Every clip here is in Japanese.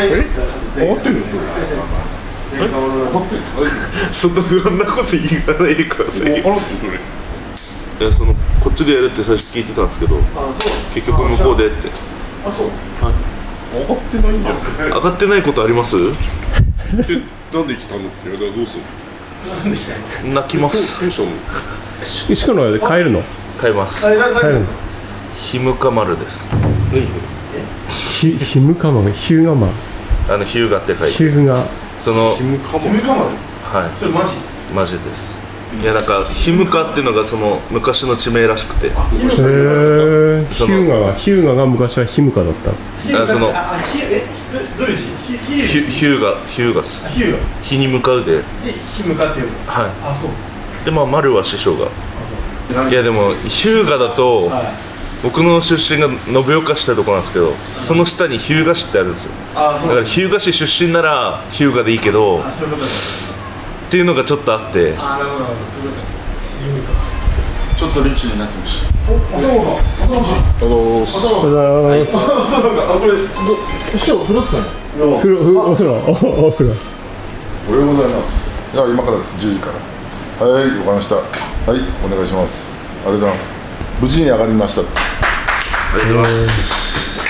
上がってるよそんな不安なこと言わないでください。分からんすよそれ。いやこっちでやるって最初聞いてたんですけど、結局向こうでって。あ、そう。はい。上がってないんじゃない。上がってないことあります？でなんで来たのって言われたらどうする？泣きます。どうしたの？しかの帰るの？買います。帰るの？ひむか丸です。何ひむかまヒューガマヒューガって書いて。ヒューガそのキムカマ。はい。それマジ？マジです。いやなんかひむかっていうのがその昔の地名らしくて。ヒューガが昔はヒムカだった。どういう字？ヒューガス。ヒューガ。日に向かうで。で、ヒムカっていうの。はい。あ、そう。で丸は師匠が。あ、そう。いやでもヒューガだと、僕の出身が延岡市ってとこなんですけど、その下に日向市ってあるんですよ。あ、そう。だから日向市出身なら日向でいいけどあ、そういうことです。っていうのがちょっとあって。あ、なるほど、そういうこと。ヒムカ。ちょっとリッチになってました。あ、そうか。あのそうか。あ、これ師匠風呂っすかね。お風呂おはようございます。いや今からです10時から。はい、わかりました。はい、お願いします。ありがとうございます。無事に上がりました。ありがとうございます。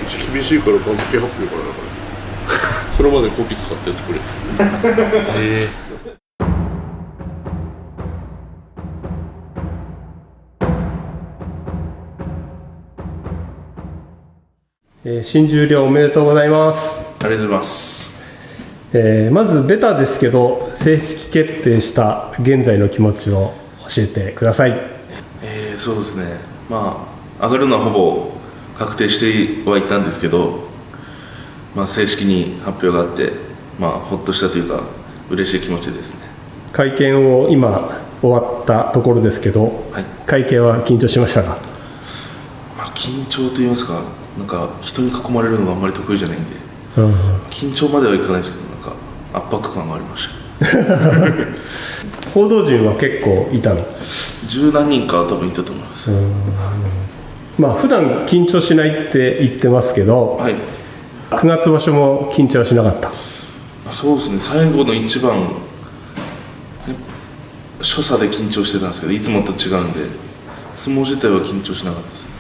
うち厳しいから番付発表からだからそれまでコピー使ってやってくれ。新十両おめでとうございます。ありがとうございます。まずベタですけど正式決定した現在の気持ちを教えてください。そうですね、まあ上がるのはほぼ確定してはいたんですけど、まあ、正式に発表があって、まあ、ほっとしたというか嬉しい気持ちですね。会見を今終わったところですけど、はい、会見は緊張しましたか？まあ、緊張といいますか、なんか人に囲まれるのがあんまり得意じゃないんで、緊張まではいかないですけど、なんか圧迫感がありました。報道陣は結構いたの？10何人か多分いたと思います。まあ普段緊張しないって言ってますけど、はい、9月場所も緊張しなかった？そうですね、最後の一番所作で緊張してたんですけど、いつもと違うんで相撲自体は緊張しなかったですね。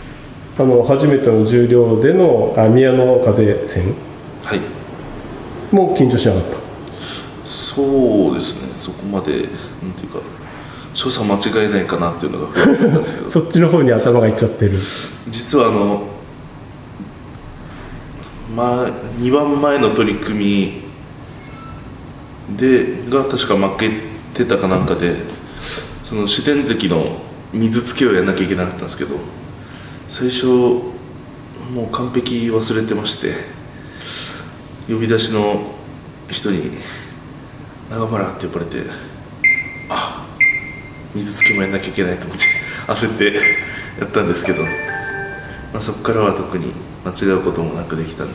初めての十両での宮の風戦、はい、もう緊張しなかった？そうですね、そこまでなんていうか所作間違えないかなっていうのが不安だったんですけどそっちの方に頭がいっちゃってる。実は2番前の取り組みが確か負けてたかなんかで、その紫雷関の水つけをやらなきゃいけなかったんですけど、最初もう完璧忘れてまして、呼び出しの人に「長村」って呼ばれて、あ、水つけもやらなきゃいけないと思って焦ってやったんですけど、まあ、そこからは特に間違うこともなくできたんで、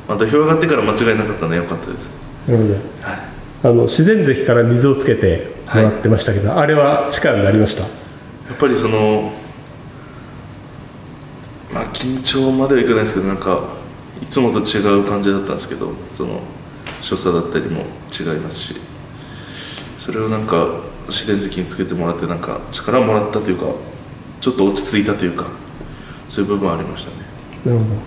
まあ、土俵上がってから間違いなかったのは良かったです。なるほど、はい、自然関から水をつけてもらってましたけど、はい、あれは力になりました？やっぱりまあ、緊張まではいかないですけど、なんかいつもと違う感じだったんですけど、その所作だったりも違いますし、それをなんか紫雷関につけてもらって、なんか力をもらったというか、ちょっと落ち着いたというか、そういう部分はありましたね。なるほど、は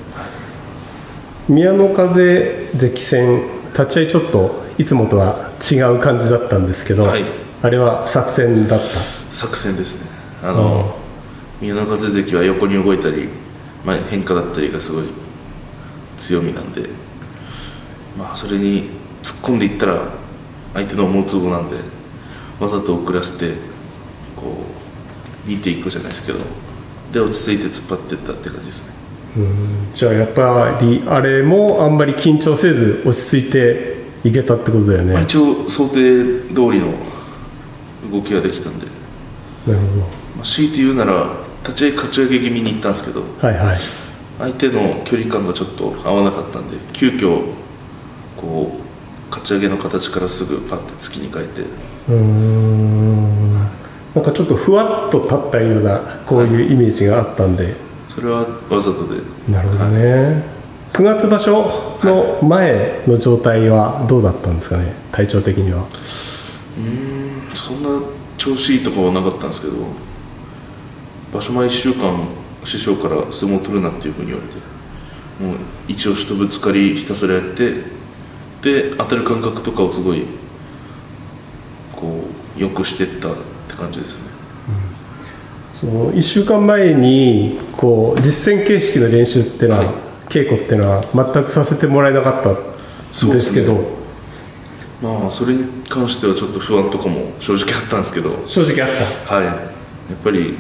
い、宮の風関戦、立ち合いちょっといつもとは違う感じだったんですけど、はい、あれは作戦だった？作戦ですね。宮の風関は横に動いたり、まあ、変化だったりがすごい強みなんで、まあ、それに突っ込んでいったら相手の思うつぼなんで、わざと遅らせてこう見ていくじゃないですけど、で落ち着いて突っ張っていったって感じですね。じゃあやっぱりあれもあんまり緊張せず落ち着いていけたってことだよね。まあ、一応想定通りの動きができたんで。なるほど、まあ、強いて言うなら立ち合いかち上げ気味に行ったんですけど、はいはい、相手の距離感がちょっと合わなかったんで、急遽こうかち上げの形からすぐパッて突きに変えて。なんかちょっとふわっと立ったようなこういうイメージがあったんで、それはわざとで。なるほどね、9月場所の前の状態はどうだったんですかね、体調的には。そんな調子いいとかはなかったんですけど、場所前1週間師匠から相撲を取るなっていうふうに言われて、もう一押しとぶつかりひたすらやって、で当たる感覚とかをすごいこう良くしていったって感じですね。その1週間前にこう実践形式の練習っていうのは、稽古っていうのは全くさせてもらえなかったんですけど、まあそれに関してはちょっと不安とかも正直あったんですけど、正直あっはい、やっぱり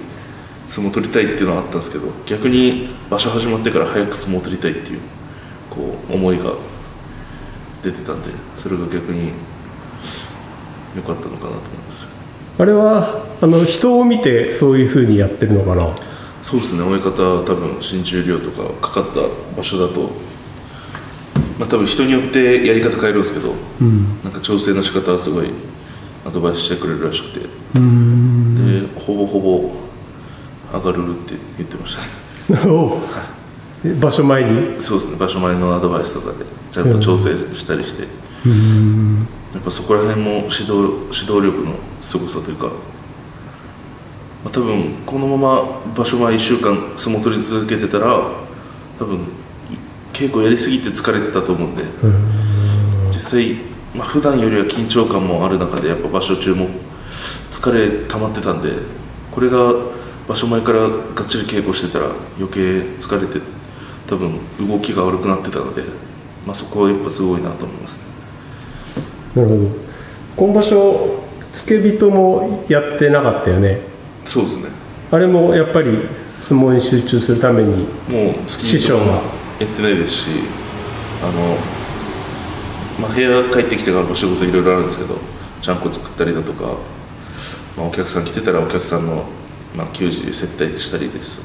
相撲取りたいっていうのはあったんですけど、逆に場所始まってから早く相撲を取りたいっていうこう思いが出てたんで、それが逆に良かったのかなと思います。た。あれは人を見てそういうふうにやってるのかな。そうですね、親方は多分新十両とかかかった場所だと、まあ、多分人によってやり方変えるんですけど、なんか調整の仕方はすごいアドバイスしてくれるらしくて、でほぼほぼ上がるって言ってましたね。おう場所前に。そうですね、場所前のアドバイスとかでちゃんと調整したりして、やっぱそこら辺も指導力のすごさというか、まあ、多分このまま場所前1週間相撲取り続けてたら、多分稽古やりすぎて疲れてたと思うんで、実際、まあ、普段よりは緊張感もある中で、やっぱ場所中も疲れ溜まってたんで、これが場所前からがっちり稽古してたら余計疲れて、多分動きが悪くなってたので、まあ、そこはやっぱすごいなと思いますね。なるほど。今場所付け人もやってなかったよね。そうですね、あれもやっぱり相撲に集中するためにもう師匠がやってないですし、まあ、部屋帰ってきてからお仕事いろいろあるんですけど、ちゃんこ作ったりだとか、まあ、お客さん来てたらお客さんの、まあ、給仕接待したりです、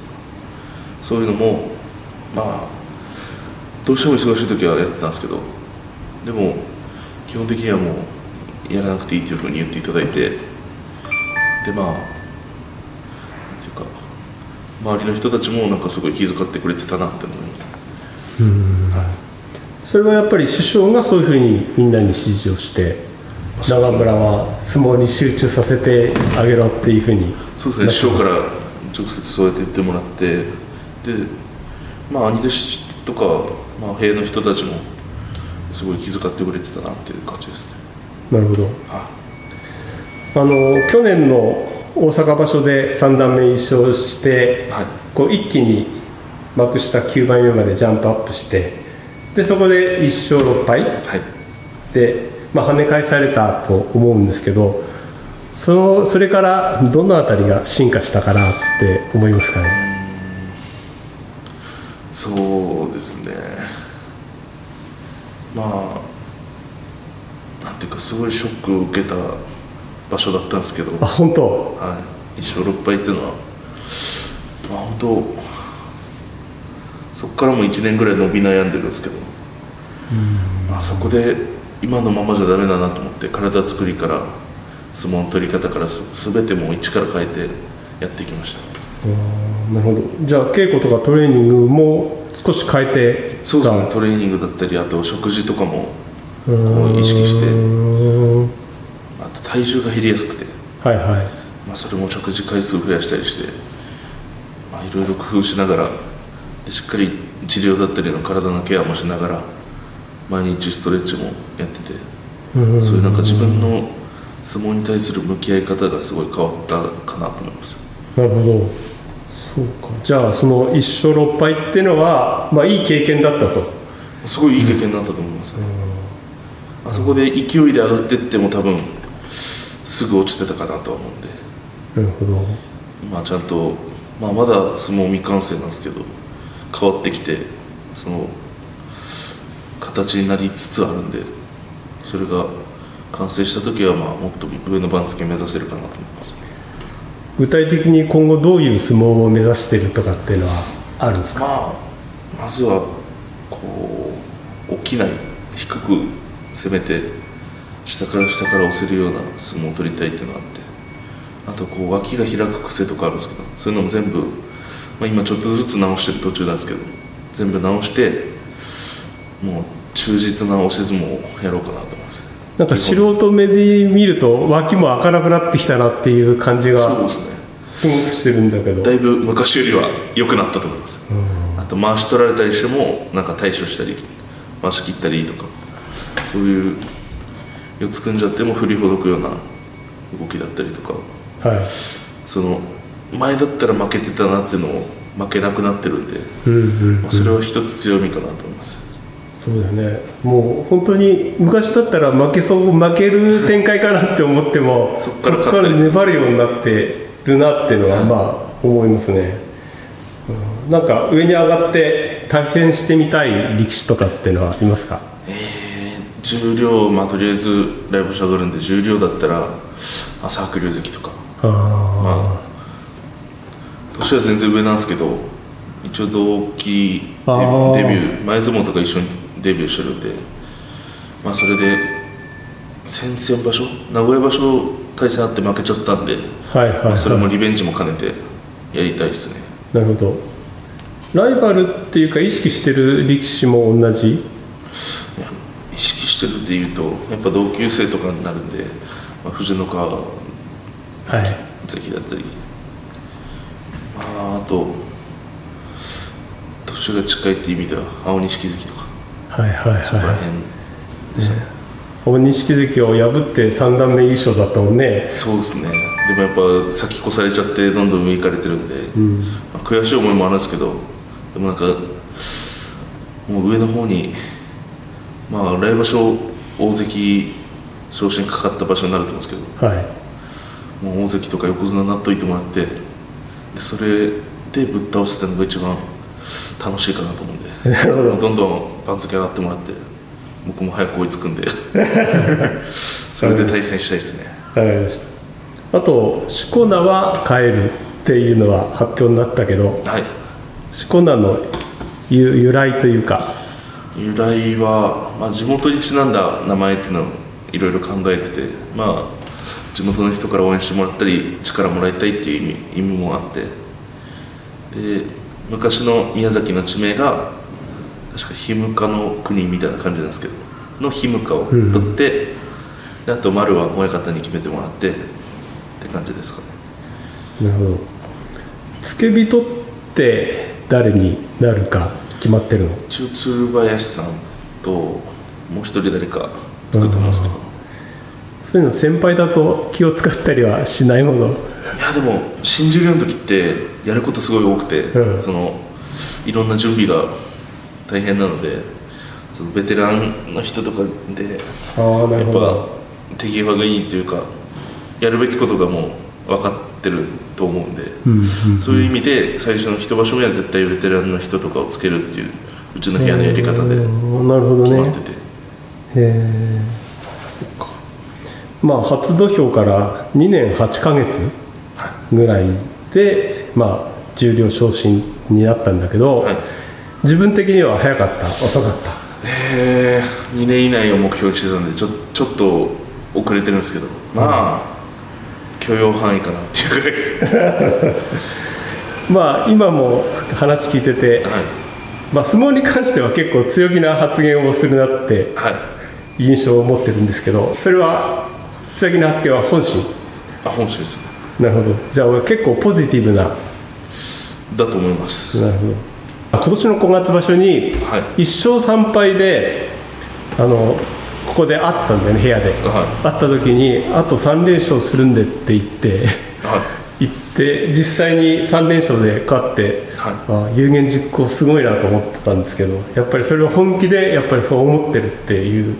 そういうのもまあどうしても忙しい時はやってたんですけど、でも基本的にはもうやらなくていいというふうに言っていただいて、でまあなんていうか周りの人たちもなんかすごい気遣ってくれてたなって思います。それはやっぱり師匠がそういうふうにみんなに指示をして、長村は相撲に集中させてあげろっていうふうに。そうですね、師匠から直接そうやって言ってもらって、でまあ兄弟子とか、まあ、部屋の人たちもすごい気遣ってくれてたなっていう感じですね。なるほど。去年の大阪場所で3段目優勝して、こう一気に幕下9番目までジャンプアップして、でそこで1勝6敗、で、まあ、跳ね返されたと思うんですけど、それからどのあたりが進化したかなって思いますかね。そうですね、まあなんていうかすごいショックを受けた場所だったんですけど、本当、1勝6敗っていうのは、まあ、本当そこからも1年ぐらい伸び悩んでるんですけど、まあ、そこで今のままじゃダメだなと思って、体作りから相撲の取り方から全てもう一から変えてやっていきました。なるほど。じゃあ稽古とかトレーニングも少し変えていった。そうですね、トレーニングだったり、あと食事とかもこう意識して、あと体重が減りやすくて、はいはい、まあ、それも食事回数増やしたりして、まあ、いろいろ工夫しながら、でしっかり治療だったりの体のケアもしながら毎日ストレッチもやってて、そういうなんか自分の相撲に対する向き合い方がすごい変わったかなと思います。なるほど。そうか。じゃあその1勝6敗っていうのは、まあ、いい経験だったと。すごいいい経験になったと思いますね。あそこで勢いで上がっていっても多分すぐ落ちてたかなとは思うんで、なるほど。今ちゃんと、まあ、まだ相撲未完成なんですけど変わってきて、その形になりつつあるんで、それが完成した時はまあもっと上の番付を目指せるかなと思います。具体的に今後どういう相撲を目指しているとかっていうのはあるんですか。まずはこう起きない、低く攻めて下から押せるような相撲を取りたいっていうのがあって、あとこう脇が開く癖とかあるんですけど、そういうのも全部、今ちょっとずつ直してる途中なんですけど、全部直してもう忠実な押し相撲をやろうかなと思います。なんか素人目で見ると脇も開かなくなってきたなっていう感じがそうですね、すごくしてるんだけど、だいぶ昔よりは良くなったと思います。あと回し取られたりしてもなんか対処したり回し切ったりとか、そういう四つ組んじゃっても振りほどくような動きだったりとか、はい、その前だったら負けてたなっていうのを負けなくなってるんで、それは一つ強みかなと思います。そうだよね。もう本当に昔だったら負ける展開かなって思ってもそそこから粘るようになってるなっていうのは思いますね。なんか上に上がって対戦してみたい力士とかっていうのはいますか？重量、とりあえず来場所上がるんで、重量だったら朝白龍関とか、年は全然上なんですけど、一応同期デビュー、前相撲とか一緒にデビューしてるんで、それで先々場所名古屋場所対戦あって負けちゃったんで、それもリベンジも兼ねてやりたいですね。なるほど。ライバルっていうか意識してる力士も同じ？意識してるっていうとやっぱ同級生とかになるんで、藤野川関だったり、あと年が近いっていう意味では青錦関とか、そこら辺ですね。青錦関を破って3段目優勝だったもんね。そうですね。でもやっぱ先越されちゃってどんどん上行かれてるんで、悔しい思いもあるんですけど、でもなんかもう上の方に来場所大関昇進かかった場所になると思うんですけど、もう大関とか横綱になっといてもらって、でそれでぶっ倒すっていうのが一番楽しいかなと思うんでどんどん番付上がってもらって僕も早く追いつくんでそれで対戦したいですね。わかりました。あとしこ名は変えるっていうのは発表になったけど、しこ名の由来というか、由来は、地元にちなんだ名前っていうのをいろいろ考えてて、地元の人から応援してもらったり力もらいたいっていう意味もあって、で昔の宮崎の地名が確かひむかの国みたいな感じなんですけどのひむかを取って、であと丸は親方に決めてもらってって感じですかね。なるほど。付け人って誰になるか決まってるの？一応鶴林さんともう一人誰か作ってますけど、そういうの先輩だと気を使ったりはしないもの？いやでも新十両の時ってやることすごい多くて、いろんな準備が大変なので、そのベテランの人とかでやっぱ手際がいいというかやるべきことがもう分かってると思うんで、そういう意味で最初の一場所目は絶対ベテランの人とかをつけるっていううちの部屋のやり方で決まってて、初土俵から2年8ヶ月ぐらいで、十両昇進になったんだけど、自分的には早かった遅かった？2年以内を目標にしてたんでちょっと遅れてるんですけど、許容範囲かなっていうぐらいです今も話聞いてて、相撲に関しては結構強気な発言をするなって印象を持ってるんですけど、それは強気な発言は本心？本心ですね。なるほど。じゃあ結構ポジティブなだと思います。なるほど。今年の5月場所に1勝3敗でここで会ったんだよね、部屋で、会った時にあと3連勝するんでって言って、行って実際に3連勝で勝って、有言実行すごいなと思ってたんですけど、やっぱりそれを本気でやっぱりそう思ってるっていう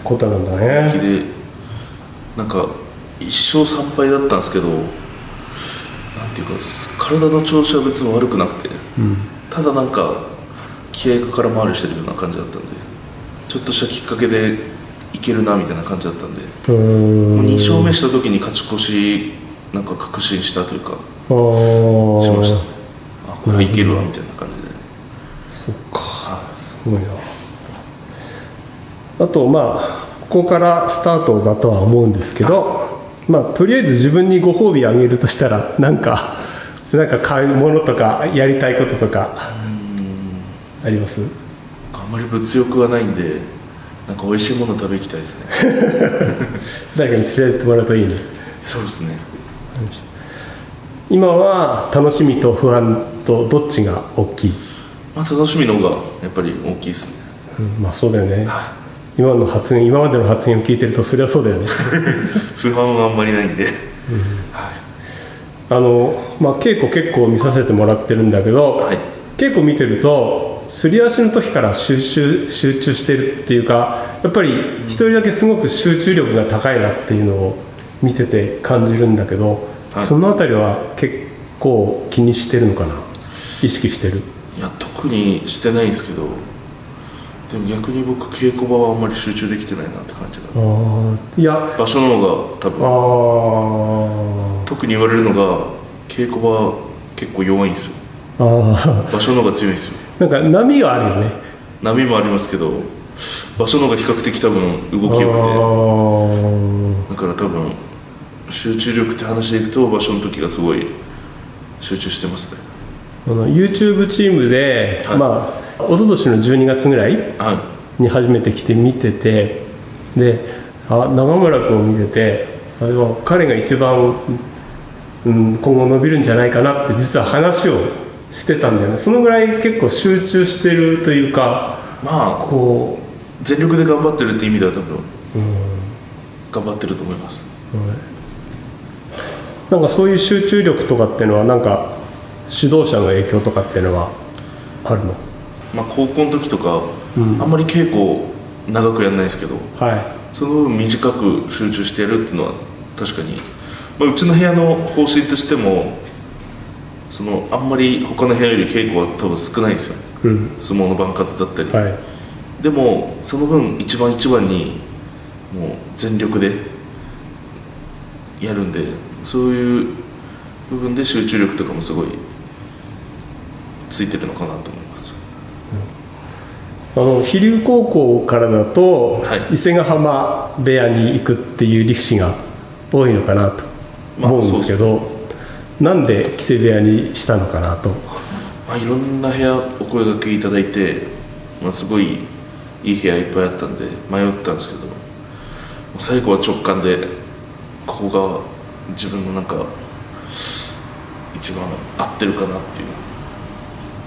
ことなんだね。本気でなんか1勝3敗だったんですけど、なんていうか体の調子は別に悪くなくて、ただなんか気合が空回りしてるような感じだったんで、ちょっとしたきっかけでいけるなみたいな感じだったんで、2勝目した時に勝ち越しなんか確信したというかしました。これはいけるわみたいな感じで。そっか、すごいな。あとここからスタートだとは思うんですけど、まあとりあえず自分にご褒美あげるとしたらなんか買い物とかやりたいこととかあります？あんまり物欲はないんで、なんか美味しいもの食べ行きたいですね。誰かに連れてってもらうといいね。そうですね。今は楽しみと不安とどっちが大きい？まあ楽しみの方がやっぱり大きいですね。まあそうだよね。今までの発言を聞いてるとそれはそうだよね。不安はあんまりないんで、まあ稽古結構見させてもらってるんだけど、はい、稽古見てるとすり足の時から集中してるっていうか、やっぱり一人だけすごく集中力が高いなっていうのを見てて感じるんだけど、はい、そのあたりは結構気にしてるのかな、意識してる？いや特にしてないんですけど、でも逆に僕稽古場はあんまり集中できてないなって感じだ。いや場所の方が多分特に言われるのが稽古場は結構弱いんですよ。場所の方が強いんですよ。なんか波があるよね。波もありますけど、場所の方が比較的多分動きよくて、だから多分集中力って話でいくと場所の時がすごい集中してますね。YouTube チームで、はい、まあ一昨年の12月ぐらいに初めて来て見てて、で長村君を見てて、彼が一番、今後伸びるんじゃないかなって実は話をしてたんだよね。そのぐらい結構集中してるというか、まあこう全力で頑張ってるって意味では多分、頑張ってると思います。なんかそういう集中力とかっていうのはなんか指導者の影響とかっていうのはあるの？まあ高校の時とか、あんまり稽古長くやんないですけど、その分短く集中してやるっていうのは確かに、まあ、うちの部屋の方針としてもあんまり他の部屋より稽古は多分少ないですよ、相撲の番数だったり、でもその分一番にもう全力でやるんで、そういう部分で集中力とかもすごいついてるのかなと思います。飛龍高校からだと、伊勢ヶ浜部屋に行くっていう力士が多いのかなと思うんですけど、なんで木瀬部屋にしたのかなと。いろんな部屋お声掛けいただいて、すごいいい部屋いっぱいあったんで迷ったんですけど、最後は直感でここが自分のなんか一番合ってるかなっていう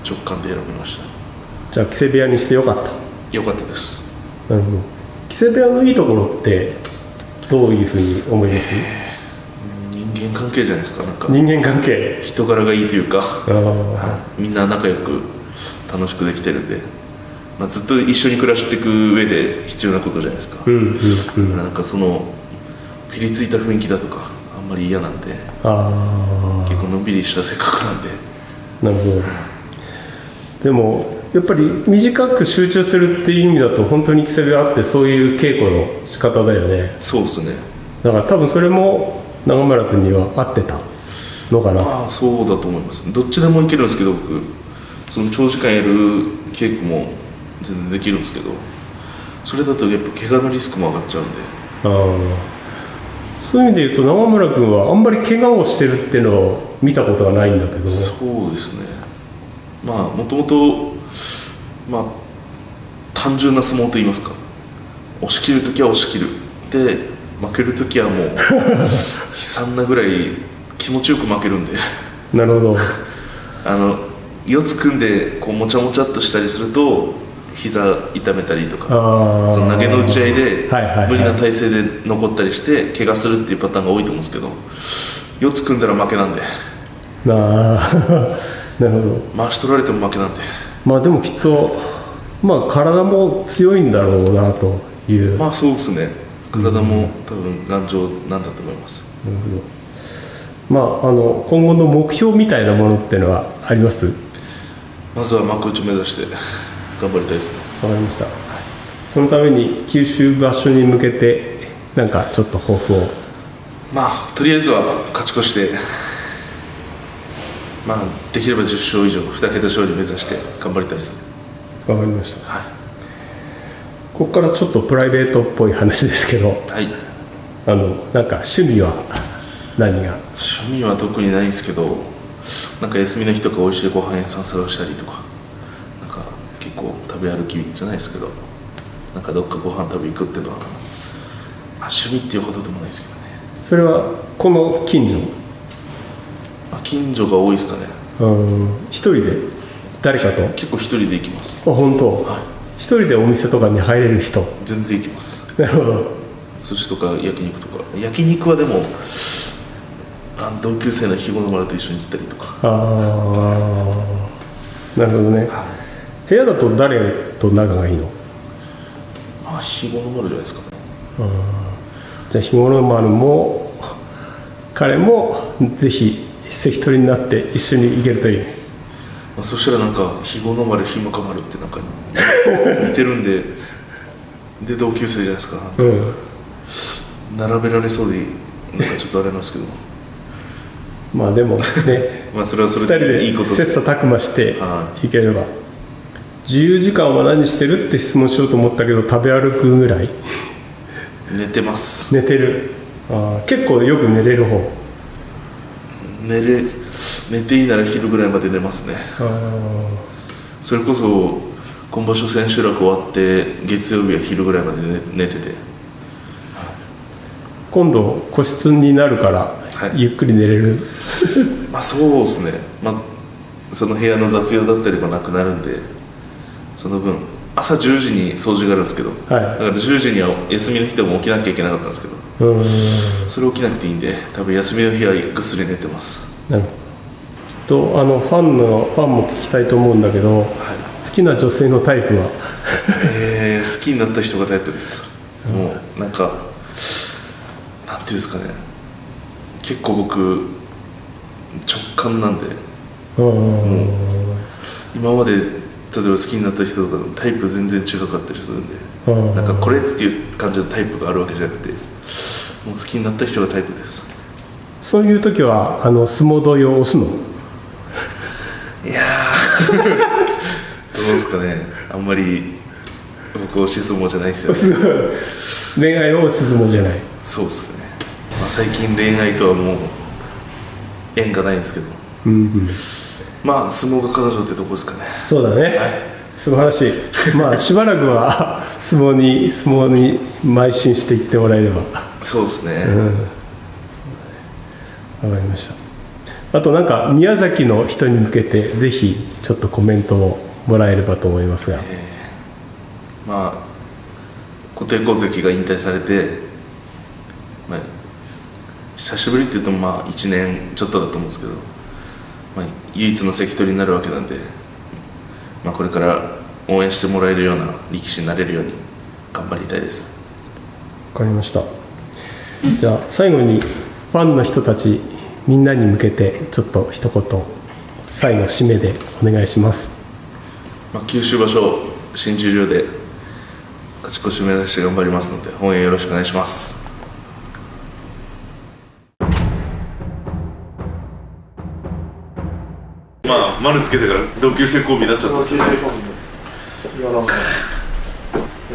直感で選びました。じゃあ木瀬部屋にしてよかった？よかったです。なるほど。木瀬部屋のいいところってどういうふうに思います？人間関係じゃないですか。なんか人間関係、人柄がいいというか、みんな仲良く楽しくできてるんで、ずっと一緒に暮らしていく上で必要なことじゃないですか。なんかピリついた雰囲気だとかあんまり嫌なんで、結構のんびりした性格なんで。なるほど。でもやっぱり短く集中するっていう意味だと本当に木瀬部屋ってそういう稽古の仕方だよね。そうですね。だから多分それも長村君には合ってたのかな。そうだと思います。どっちでもいけるんですけど、僕長時間やる稽古も全然できるんですけど、それだとやっぱ怪我のリスクも上がっちゃうんで。そういう意味で言うと長村君はあんまり怪我をしてるっていうのを見たことがないんだけど。そうですね。もともと単純な相撲といいますか、押し切るときは押し切るで、負けるときはもう悲惨なぐらい気持ちよく負けるんで。なるほど。四つ組んでこうもちゃもちゃっとしたりすると膝痛めたりとか、その投げの打ち合いで無理な体勢で残ったりして怪我するっていうパターンが多いと思うんですけど、四つ組んだら負けなんで。なるほど。回し取られても負けなんで。でもきっと体も強いんだろうなという。そうですね。体も多分頑丈なんだと思います。なるほど。今後の目標みたいなものっていうのはあります？まずは幕内目指して頑張りたいですね。わかりました。そのために九州場所に向けてなんかちょっと抱負を。とりあえずは勝ち越して、できれば10勝以上2桁勝利目指して頑張りたいですね。わかりました。ここからちょっとプライベートっぽい話ですけど、なんか趣味は何が？趣味は特にないですけど、なんか休みの日とか美味しいご飯屋さん探したりとか、なんか結構食べ歩きじゃないですけど、なんかどっかご飯食べ行くっていうのは、まあ、趣味っていうほどでもないですけどね。それはこの近所？まあ、近所が多いですかね。一人で誰かと？結構一人で行きます。あ、本当。はい。一人でお店とかに入れる人？全然行きます。なるほど。寿司とか焼肉とか、焼肉はでも同級生の日頃丸と一緒に行ったりとか。ああ、なるほどね。部屋だと誰と仲がいいの？まあ日頃丸じゃないですかね。じゃあ日頃丸も彼もぜひ関取になって一緒に行けるといい。まあ、そしたらなんか日頃丸日向丸ってなんか似てるんでで同級生じゃないですか。並べられそうでなんかちょっとあれなんですけどまあでもねまあそれはそれ2人でいいことで切磋琢磨していければ。自由時間は何してるって質問しようと思ったけど、食べ歩くぐらい？寝てます。寝てる。結構よく寝れる方？寝ていいなら昼ぐらいまで寝ますね。それこそ今場所千秋楽終わって月曜日は昼ぐらいまで寝てて、今度個室になるから、はい、ゆっくり寝れるまあそうですね、まあ、その部屋の雑用だったりもなくなるんで、その分朝10時に掃除があるんですけど、はい、だから10時には休みの日でも起きなきゃいけなかったんですけど、それ起きなくていいんで多分休みの日はぐっすり寝てます。なるほど。ファンも聞きたいと思うんだけど、はい、好きな女性のタイプは？好きになった人がタイプです。もうなんかなんていうんですかね、結構僕直感なんで、もう今まで例えば好きになった人とかタイプ全然違かったりするんで、なんかこれっていう感じのタイプがあるわけじゃなくて、もう好きになった人がタイプです。そういう時は相撲土を押すの？いやどうですかね、あんまり僕押し相撲じゃないですよね。恋愛を押す相撲じゃない？そうですね、まあ、最近恋愛とはもう縁がないんですけど、まあ相撲が彼女ってとこですかね。そうだね、はい、素晴らしい。まあしばらくは相撲に邁進していってもらえれば。そうですね、わかりました。あとなんか宮崎の人に向けてぜひちょっとコメントをもらえればと思いますが、まあ琴恵光関が引退されて、まあ、久しぶりって言ってもまあ1年ちょっとだと思うんですけど、まあ、唯一の関取になるわけなんで、まあ、これから応援してもらえるような力士になれるように頑張りたいです。わかりました。じゃあ最後にファンの人たちみんなに向けてちょっと一言最後締めでお願いします。まあ、九州場所新十両で勝ち越しを目指して頑張りますので応援よろしくお願いします。まあ丸つけてから同級生コンビになっちゃったんですよね。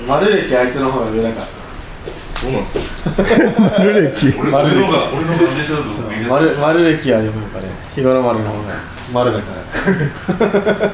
丸歴あいつの方が上だから。そうなんですよ。丸歴。俺の方が安定したと思う。丸歴はでもやっぱね、日頃丸の方が丸だから。